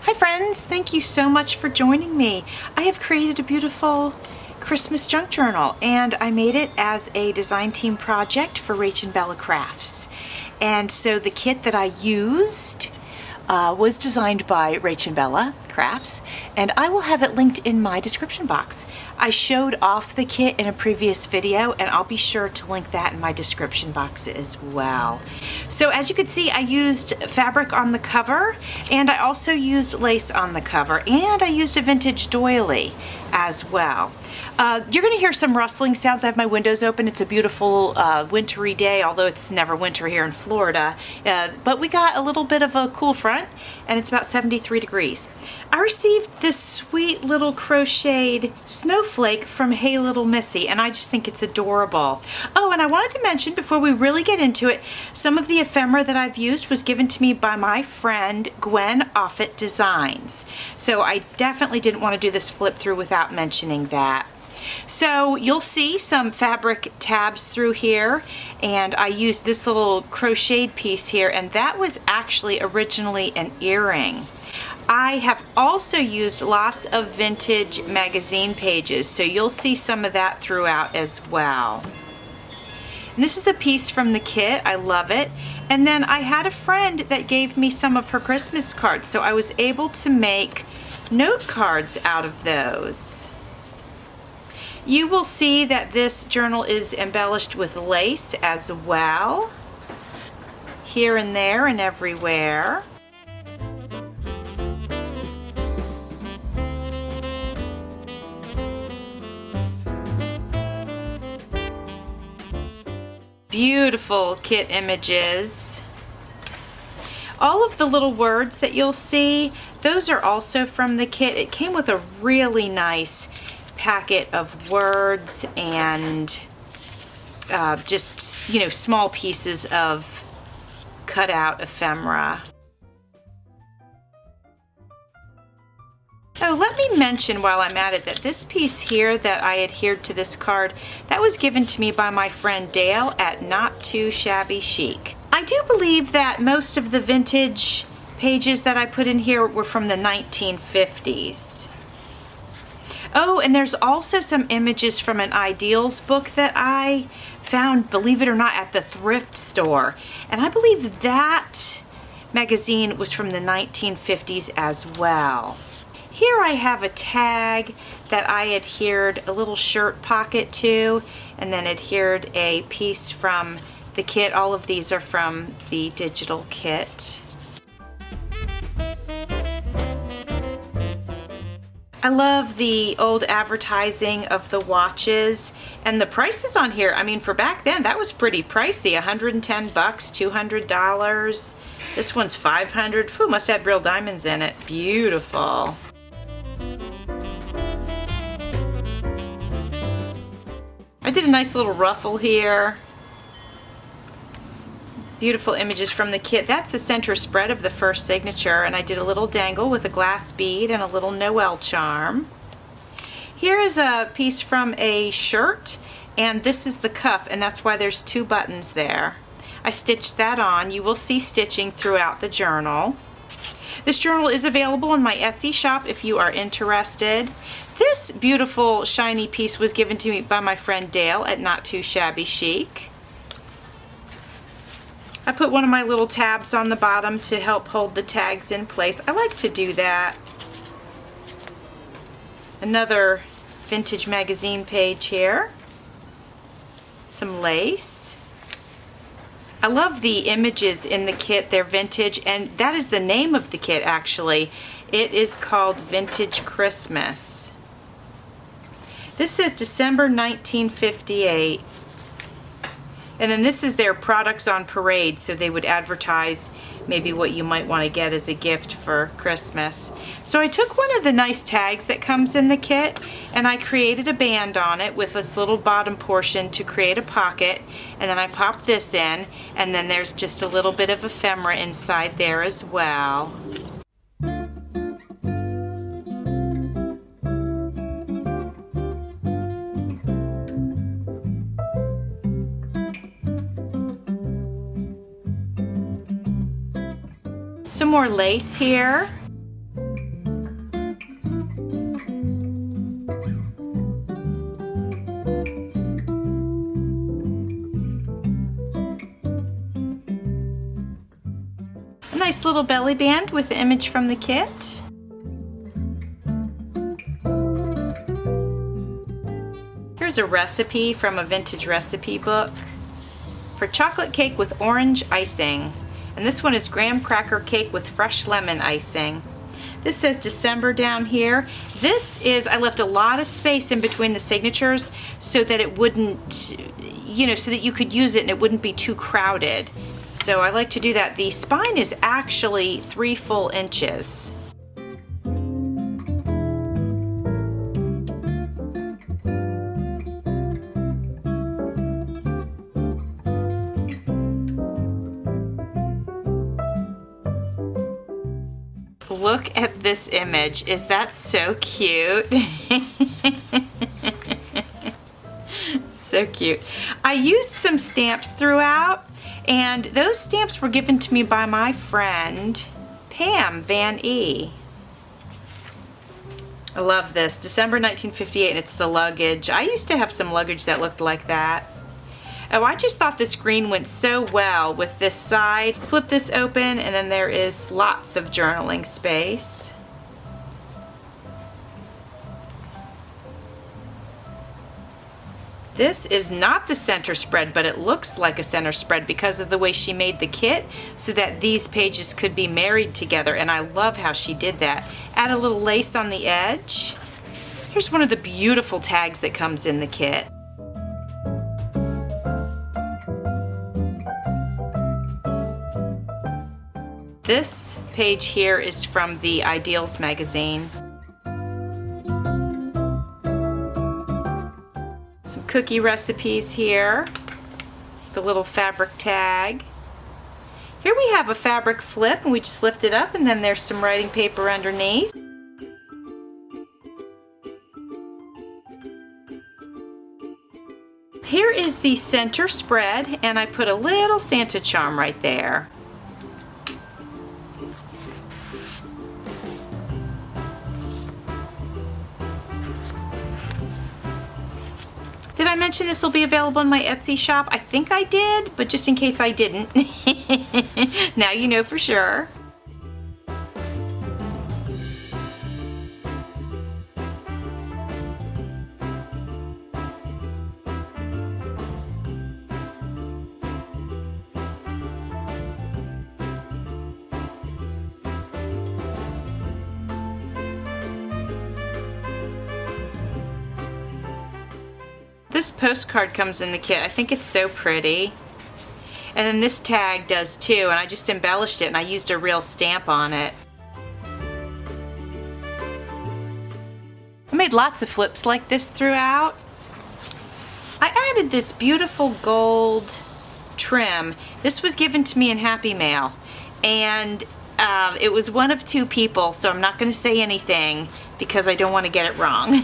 Hi friends, thank you so much for joining me. I have created a beautiful Christmas junk journal and I made it as a design team project for Rach and Bella Crafts. And so the kit that I used was designed by Rach and Bella Crafts, and I will have it linked in my description box. I showed off the kit in a previous video and I'll be sure to link that in my description box as well. So as you can see, I used fabric on the cover and I also used lace on the cover, and I used a vintage doily as well. You're going to hear some rustling sounds. I have my windows open. It's a beautiful wintry day, although it's never winter here in Florida. But we got a little bit of a cool front and it's about 73 degrees. I received this sweet little crocheted snowflake from Hey Little Missy, and I just think it's adorable. Oh, and I wanted to mention before we really get into it, some of the ephemera that I've used was given to me by my friend Gwen Offit Designs. So I definitely didn't want to do this flip through without mentioning that. So you'll see some fabric tabs through here, and I used this little crocheted piece here, and that was actually originally an earring. I have also used lots of vintage magazine pages, so you'll see some of that throughout as well. And this is a piece from the kit. I love it. And then I had a friend that gave me some of her Christmas cards, so I was able to make note cards out of those. You will see that this journal is embellished with lace as well, here and there and everywhere. Beautiful kit images. All of the little words that you'll see, those are also from the kit. It came with a really nice packet of words and just, you know, small pieces of cut out ephemera. Oh, let me mention while I'm at it that this piece here that I adhered to this card, that was given to me by my friend Dale at Not Too Shabby Chic. I do believe that most of the vintage pages that I put in here were from the 1950s. Oh, and there's also some images from an Ideals book that I found, believe it or not, at the thrift store. And I believe that magazine was from the 1950s as well. Here I have a tag that I adhered a little shirt pocket to, and then adhered a piece from the kit. All of these are from the digital kit. I love the old advertising of the watches and the prices on here. I mean, for back then, that was pretty pricey. 110 bucks, $200. This one's 500. Phew, must have had real diamonds in it. Beautiful. I did a nice little ruffle here. Beautiful images from the kit. That's the center spread of the first signature, and I did a little dangle with a glass bead and a little Noel charm. Here is a piece from a shirt, and this is the cuff, and that's why there's two buttons there. I stitched that on. You will see stitching throughout the journal. This journal is available in my Etsy shop if you are interested. This beautiful shiny piece was given to me by my friend Dale at Not Too Shabby Chic. I put one of my little tabs on the bottom to help hold the tags in place. I like to do that. Another vintage magazine page here. Some lace. I love the images in the kit. They're vintage, and that is the name of the kit actually. It is called Vintage Christmas. This says December 1958. And then this is their products on parade, so they would advertise maybe what you might want to get as a gift for Christmas. So I took one of the nice tags that comes in the kit and I created a band on it with this little bottom portion to create a pocket, and then I popped this in, and then there's just a little bit of ephemera inside there as well. Some more lace here. nice little belly band with the image from the kit. Here's a recipe from a vintage recipe book for chocolate cake with orange icing. And this one is graham cracker cake with fresh lemon icing. This says December down here. This is, I left a lot of space in between the signatures so that it wouldn't, so that you could use it and it wouldn't be too crowded. So I like to do that. The spine is actually 3 full inches. Look at this image. Is that so cute? So cute. I used some stamps throughout, and those stamps were given to me by my friend Pam Van E. I love this. December 1958, and it's the luggage. I used to have some luggage that looked like that. Oh, I just thought this green went so well with this side. Flip this open, and then there is lots of journaling space. This is not the center spread, but it looks like a center spread because of the way she made the kit so that these pages could be married together, and I love how she did that. Add a little lace on the edge. Here's one of the beautiful tags that comes in the kit. This page here is from the Ideals magazine. Some cookie recipes here. The little fabric tag. Here we have a fabric flip, and we just lift it up, and then there's some writing paper underneath. Here is the center spread, and I put a little Santa charm right there. Did I mention this will be available in my Etsy shop? I think I did, but just in case I didn't, now you know for sure. This postcard comes in the kit. I think it's so pretty. And then this tag does too, and I just embellished it and I used a real stamp on it. I made lots of flips like this throughout. I added this beautiful gold trim. This was given to me in Happy Mail, and it was one of 2 people, so I'm not going to say anything because I don't want to get it wrong.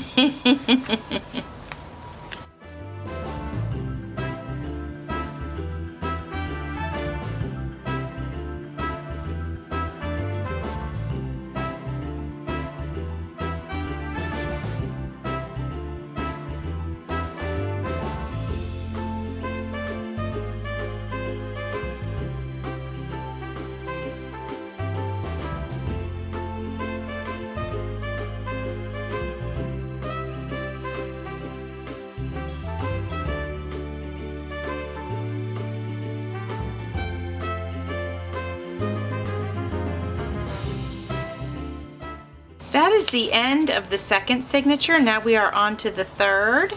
That is the end of the second signature. Now we are on to the third.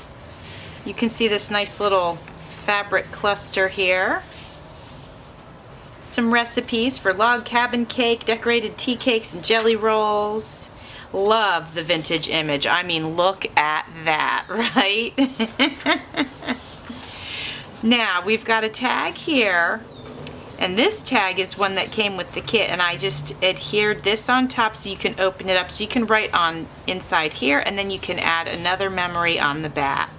You can see this nice little fabric cluster here. Some recipes for log cabin cake, decorated tea cakes, and jelly rolls. Love the vintage image. I mean, look at that, right? Now we've got a tag here. And this tag is one that came with the kit, and I just adhered this on top so you can open it up, so you can write on inside here, and then you can add another memory on the back.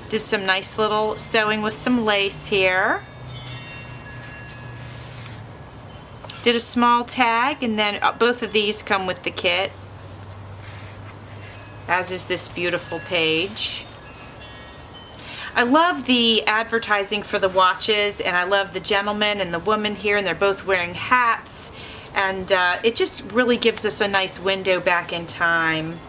Did some nice little sewing with some lace here. Did a small tag, and then both of these come with the kit, as is this beautiful page. I love the advertising for the watches, and I love the gentleman and the woman here, and they're both wearing hats, and it just really gives us a nice window back in time.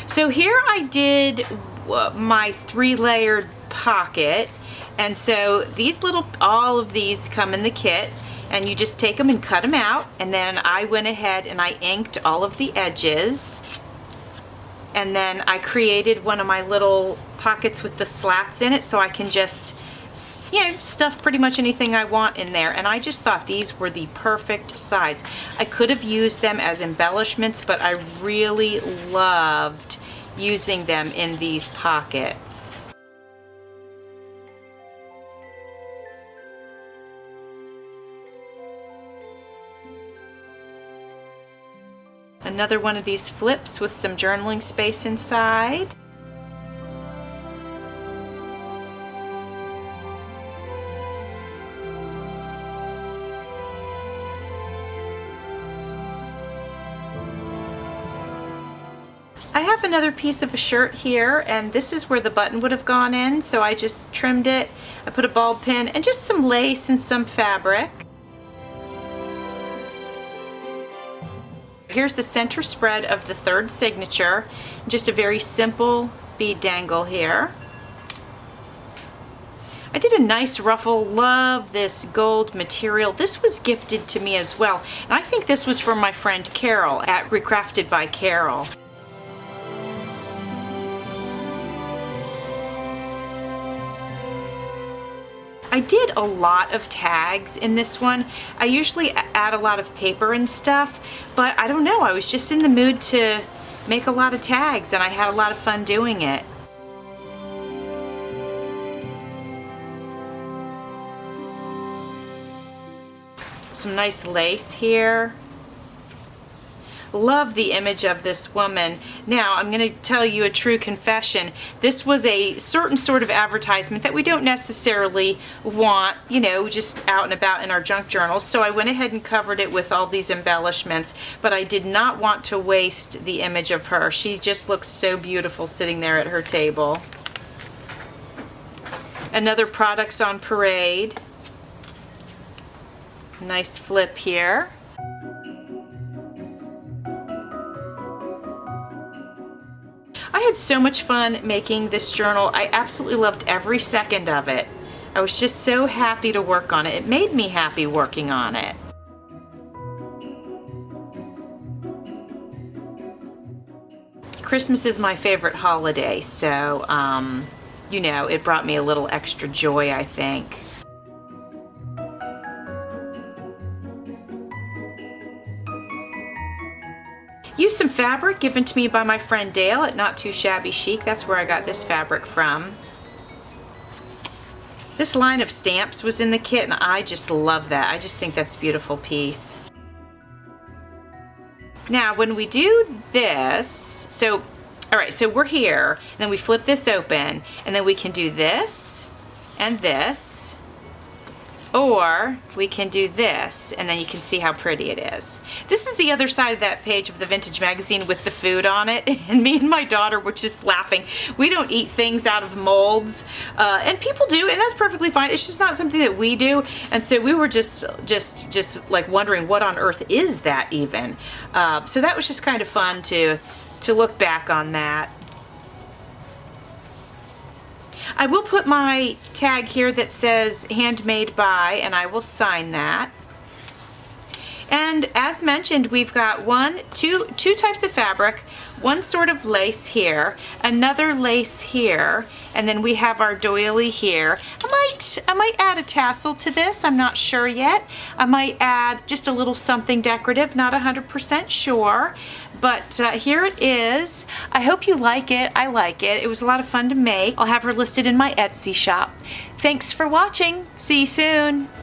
So here I did my 3-layered pocket, and so all of these come in the kit, and you just take them and cut them out, and then I went ahead and I inked all of the edges, and then I created one of my little pockets with the slats in it so I can just, you know, stuff pretty much anything I want in there. And I just thought these were the perfect size. I could have used them as embellishments, but I really loved using them in these pockets. Another one of these flips with some journaling space inside. I have another piece of a shirt here, and this is where the button would have gone in, so I just trimmed it. I put a ball pin and just some lace and some fabric. Here's the center spread of the third signature, just a very simple bead dangle here. I did a nice ruffle. Love this gold material. This was gifted to me as well, and I think this was from my friend Carol at Recrafted by Carol. I did a lot of tags in this one. I usually add a lot of paper and stuff, but I don't know, I was just in the mood to make a lot of tags, and I had a lot of fun doing it. Some nice lace here. Love the image of this woman. Now, I'm going to tell you a true confession. This was a certain sort of advertisement that we don't necessarily want, you know, just out and about in our junk journals. So I went ahead and covered it with all these embellishments, but I did not want to waste the image of her. She just looks so beautiful sitting there at her table. Another Products on Parade. Nice flip here. I had so much fun making this journal. I absolutely loved every second of it. I was just so happy to work on it. It made me happy working on it. Christmas is my favorite holiday, so, you know, it brought me a little extra joy, I think. Used some fabric given to me by my friend Dale at Not Too Shabby Chic. That's where I got this fabric from. This line of stamps was in the kit, and I just love that. I just think that's a beautiful piece. Now, when we do this, all right, so we're here, and then we flip this open, and then we can do this and this, or we can do this, and then you can see how pretty it is. This is the other side of that page of the vintage magazine with the food on it, and me and my daughter were just laughing. We don't eat things out of molds, and people do, and that's perfectly fine. It's just not something that we do, and so we were just like wondering what on earth is that even. So that was just kind of fun to look back on that. I will put my tag here that says Handmade by, and I will sign that. And as mentioned, we've got two types of fabric, one sort of lace here, another lace here, and then we have our doily here. I might add a tassel to this. I'm not sure yet. I might add just a little something decorative, not 100% sure. But here it is. I hope you like it. I like it. It was a lot of fun to make. I'll have her listed in my Etsy shop. Thanks for watching. See you soon.